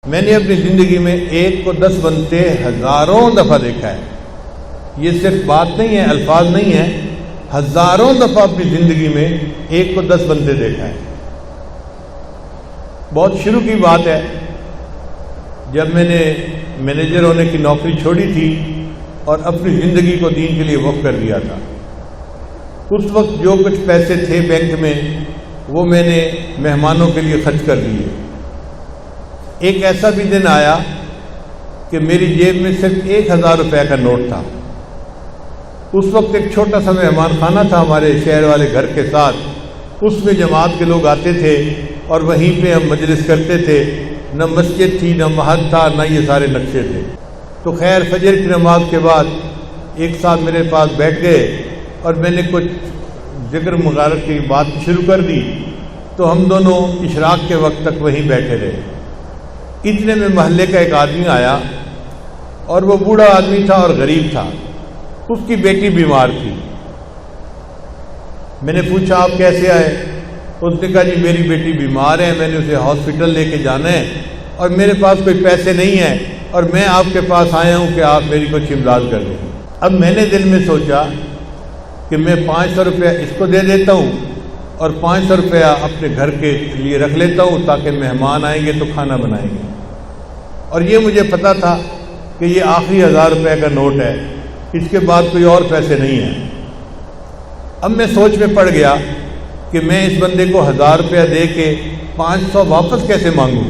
میں نے اپنی زندگی میں 1 کو 10 بنتے ہزاروں دفعہ دیکھا ہے. یہ صرف بات نہیں ہے، الفاظ نہیں ہے، ہزاروں دفعہ اپنی زندگی میں 1 کو 10 بنتے دیکھا ہے. بہت شروع کی بات ہے، جب میں نے مینیجر ہونے کی نوکری چھوڑی تھی اور اپنی زندگی کو دین کے لیے وقف کر دیا تھا. اس وقت جو کچھ پیسے تھے بینک میں وہ میں نے مہمانوں کے لیے خرچ کر دیے. ایک ایسا بھی دن آیا کہ میری جیب میں صرف 1000 روپے کا نوٹ تھا. اس وقت ایک چھوٹا سا مہمان خانہ تھا ہمارے شہر والے گھر کے ساتھ، اس میں جماعت کے لوگ آتے تھے اور وہیں پہ ہم مجلس کرتے تھے. نہ مسجد تھی، نہ محل تھا، نہ یہ سارے نقشے تھے. تو خیر فجر کی نماز کے بعد ایک ساتھ میرے پاس بیٹھ گئے اور میں نے کچھ ذکر مغارت کی بات شروع کر دی. تو ہم دونوں اشراق کے وقت تک وہیں بیٹھے رہے. اتنے میں محلے کا ایک آدمی آیا اور وہ بوڑھا آدمی تھا اور غریب تھا. اس کی بیٹی بیمار تھی. میں نے پوچھا آپ کیسے آئے؟ اس نے کہا جی میری بیٹی بیمار ہے، میں نے اسے ہاسپٹل لے کے جانا ہے اور میرے پاس کوئی پیسے نہیں ہیں اور میں آپ کے پاس آیا ہوں کہ آپ میری کچھ امداد کر دیں. اب میں نے دل میں سوچا کہ میں 500 روپیہ اس کو دے دیتا ہوں اور 500 روپیہ اپنے گھر کے لیے رکھ لیتا ہوں تاکہ مہمان آئیں گے تو کھانا بنائیں گے. اور یہ مجھے پتا تھا کہ یہ آخری 1000 روپے کا نوٹ ہے، اس کے بعد کوئی اور پیسے نہیں ہیں. اب میں سوچ میں پڑ گیا کہ میں اس بندے کو 1000 روپیہ دے کے 500 واپس کیسے مانگوں.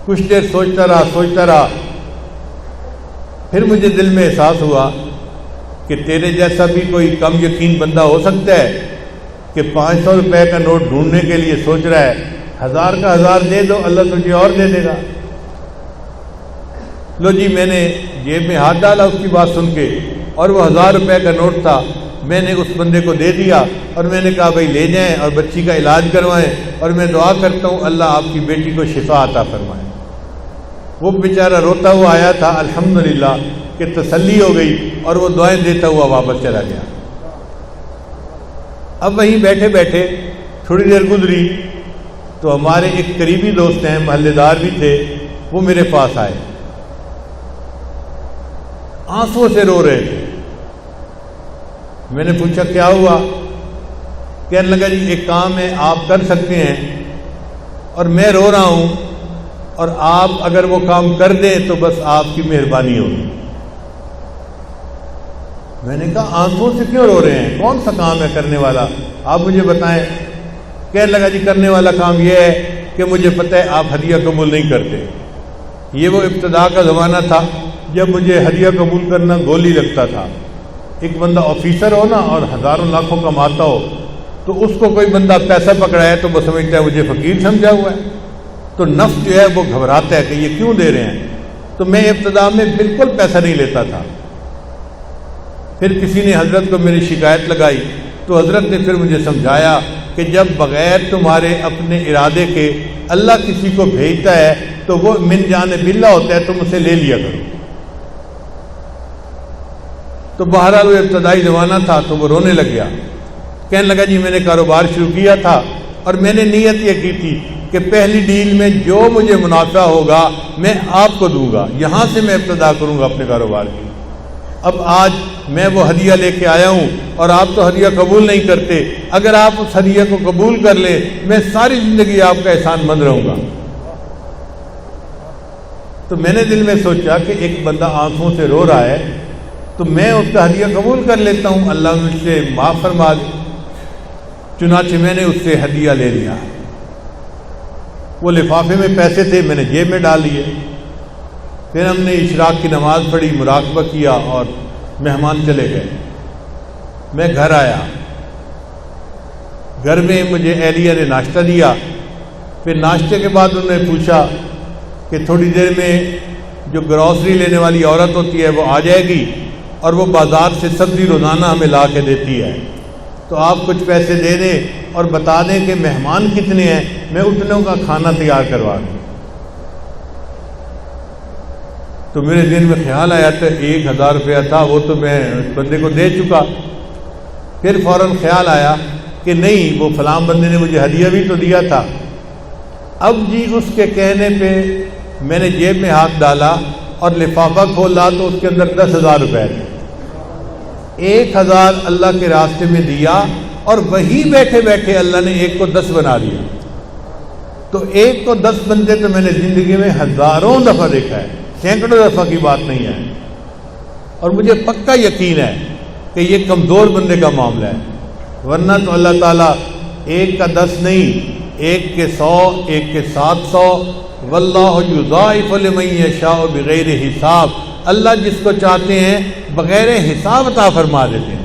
کچھ دیر سوچتا رہا. پھر مجھے دل میں احساس ہوا کہ تیرے جیسا بھی کوئی کم یقین بندہ ہو سکتا ہے کہ 500 روپے کا نوٹ ڈھونڈنے کے لیے سوچ رہا ہے. 1000 کا 1000 دے دو، اللہ تجھے اور دے دے گا. لو جی میں نے جیب میں ہاتھ ڈالا اس کی بات سن کے اور وہ 1000 روپے کا نوٹ تھا. میں نے اس بندے کو دے دیا اور میں نے کہا بھائی لے جائیں اور بچی کا علاج کروائیں اور میں دعا کرتا ہوں اللہ آپ کی بیٹی کو شفا عطا فرمائے. وہ بیچارہ روتا ہوا آیا تھا، الحمدللہ کہ تسلی ہو گئی اور وہ دعائیں دیتا ہوا واپس چلا گیا. اب وہیں بیٹھے بیٹھے تھوڑی دیر گزری تو ہمارے ایک قریبی دوست ہیں، محلے دار بھی تھے، وہ میرے پاس آئے، آنسوں سے رو رہے تھے. میں نے پوچھا کیا ہوا؟ کہنے لگا جی ایک کام ہے آپ کر سکتے ہیں اور میں رو رہا ہوں اور آپ اگر وہ کام کر دیں تو بس آپ کی مہربانی ہوگی. میں نے کہا آنسوں سے کیوں رو رہے ہیں؟ کون سا کام ہے کرنے والا؟ آپ مجھے بتائیں. کہنے لگا جی کرنے والا کام یہ ہے کہ مجھے پتہ ہے آپ ہدیہ قبول نہیں کرتے. یہ وہ ابتدا کا زمانہ تھا جب مجھے ہدیہ قبول کرنا گولی لگتا تھا. ایک بندہ آفیسر ہو نا اور ہزاروں لاکھوں کماتا ہو تو اس کو کوئی بندہ پیسہ پکڑائے تو وہ سمجھتا ہے مجھے فقیر سمجھا ہوا ہے، تو نفس جو ہے وہ گھبراتا ہے کہ یہ کیوں دے رہے ہیں. تو میں ابتدا میں بالکل پیسہ نہیں لیتا تھا. پھر کسی نے حضرت کو میری شکایت لگائی تو حضرت نے پھر مجھے سمجھایا کہ جب بغیر تمہارے اپنے ارادے کے اللہ کسی کو بھیجتا ہے تو وہ من جانب اللہ ہوتا ہے، تم اسے لے لیا کرو. تو بہرحال وہ ابتدائی زمانہ تھا تو وہ رونے لگ گیا. کہنے لگا جی میں نے کاروبار شروع کیا تھا اور میں نے نیت یہ کی تھی کہ پہلی ڈیل میں جو مجھے منافع ہوگا میں آپ کو دوں گا، یہاں سے میں ابتدا کروں گا اپنے کاروبار کی. اب آج میں وہ ہدیہ لے کے آیا ہوں اور آپ تو ہدیہ قبول نہیں کرتے. اگر آپ اس ہدیہ کو قبول کر لیں میں ساری زندگی آپ کا احسان مند رہوں گا. تو میں نے دل میں سوچا کہ ایک بندہ آنکھوں سے رو رہا ہے تو میں اس کا ہدیہ قبول کر لیتا ہوں، اللہ مجھ سے معاف فرما دے. چنانچہ میں نے اس سے ہدیہ لے لیا. وہ لفافے میں پیسے تھے، میں نے جیب میں ڈال لیے. پھر ہم نے اشراق کی نماز پڑھی، مراقبہ کیا اور مہمان چلے گئے. میں گھر آیا، گھر میں مجھے اہلیہ نے ناشتہ دیا. پھر ناشتے کے بعد انہوں نے پوچھا کہ تھوڑی دیر میں جو گروسری لینے والی عورت ہوتی ہے وہ آ جائے گی اور وہ بازار سے سبزی روزانہ ہمیں لا کے دیتی ہے، تو آپ کچھ پیسے دے دیں اور بتا دیں کہ مہمان کتنے ہیں، میں اتنوں کا کھانا تیار کروا دوں. تو میرے ذہن میں خیال آیا تھا 1000 روپیہ تھا وہ تو میں اس بندے کو دے چکا. پھر فوراً خیال آیا کہ نہیں، وہ فلاں بندے نے مجھے ہدیہ بھی تو دیا تھا. اب جی اس کے کہنے پہ میں نے جیب میں ہاتھ ڈالا اور لفافہ کھولا تو اس کے اندر 10,000 روپے تھے. 1,000 اللہ کے راستے میں دیا اور وہی بیٹھے بیٹھے اللہ نے ایک کو 10 بنا دیا. تو ایک کو 10 بنتے تو میں نے زندگی میں ہزاروں دفعہ دیکھا ہے, سینکڑوں دفعہ کی بات نہیں ہے. اور مجھے پکا یقین ہے کہ یہ کمزور بندے کا معاملہ ہے, ورنہ تو اللہ تعالیٰ ایک کا 10 نہیں, ایک کے 100, ایک کے 700. واللہ یضاعف لمن یشاء بغیر حساب. اللہ جس کو چاہتے ہیں بغیر حساب عطا فرما دیتے ہیں.